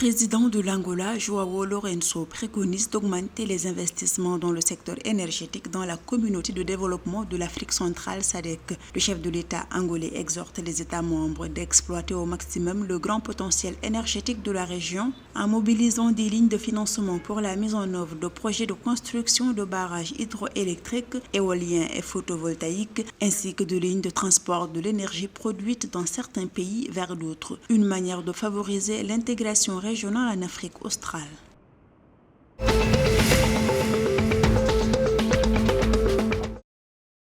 président de l'Angola, João Lourenço, préconise d'augmenter les investissements dans le secteur énergétique dans la communauté de développement de l'Afrique centrale SADC. Le chef de l'État angolais exhorte les États membres d'exploiter au maximum le grand potentiel énergétique de la région en mobilisant des lignes de financement pour la mise en œuvre de projets de construction de barrages hydroélectriques, éoliens et photovoltaïques, ainsi que de lignes de transport de l'énergie produite dans certains pays vers d'autres. Une manière de favoriser l'intégration régionale en Afrique australe.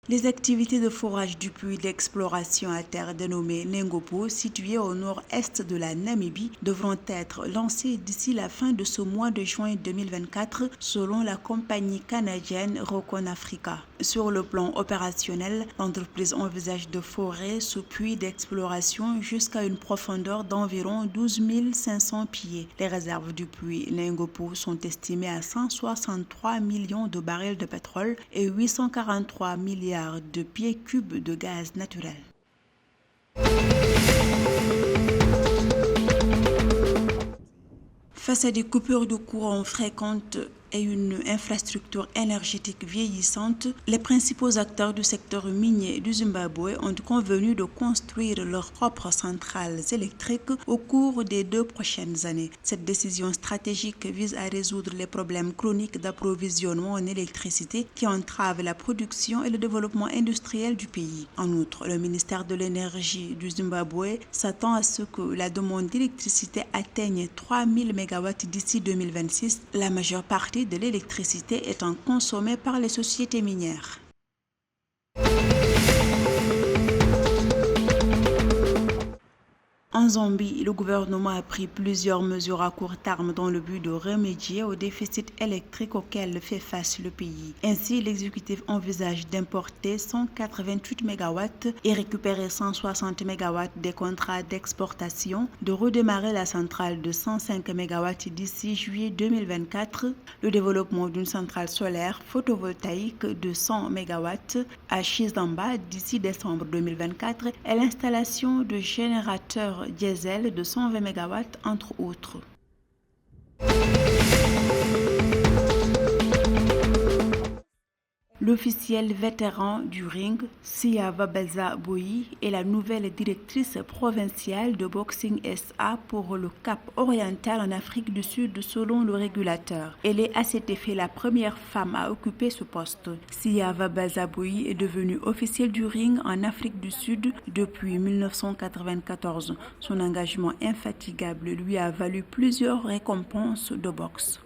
Les activités de forage du puits d'exploration à terre dénommé Nengopo, situé au nord-est de la Namibie, devront être lancées d'ici la fin de ce mois de juin 2024, selon la compagnie canadienne Rokon Africa. Sur le plan opérationnel, l'entreprise envisage de forer ce puits d'exploration jusqu'à une profondeur d'environ 12 500 pieds. Les réserves du puits Nengopo sont estimées à 163 millions de barils de pétrole et 843 milliards de pieds cubes de gaz naturel. Face à des coupures de courant fréquentes et une infrastructure énergétique vieillissante, les principaux acteurs du secteur minier du Zimbabwe ont convenu de construire leurs propres centrales électriques au cours des 2 prochaines années. Cette décision stratégique vise à résoudre les problèmes chroniques d'approvisionnement en électricité qui entravent la production et le développement industriel du pays. En outre, le ministère de l'Énergie du Zimbabwe s'attend à ce que la demande d'électricité atteigne 3000 MW d'ici 2026, la majeure partie de l'électricité étant consommée par les sociétés minières. En Zambie, le gouvernement a pris plusieurs mesures à court terme dans le but de remédier au déficit électrique auquel fait face le pays. Ainsi, l'exécutif envisage d'importer 188 MW et récupérer 160 MW des contrats d'exportation, de redémarrer la centrale de 105 MW d'ici juillet 2024, le développement d'une centrale solaire photovoltaïque de 100 MW à Chizamba d'ici décembre 2024 et l'installation de générateurs diesel de 120 MW, entre autres. L'officiel vétéran du ring, Siavabeza Boyi, est la nouvelle directrice provinciale de Boxing SA pour le Cap oriental en Afrique du Sud selon le régulateur. Elle est à cet effet la première femme à occuper ce poste. Siavabeza Boyi est devenue officielle du ring en Afrique du Sud depuis 1994. Son engagement infatigable lui a valu plusieurs récompenses de boxe.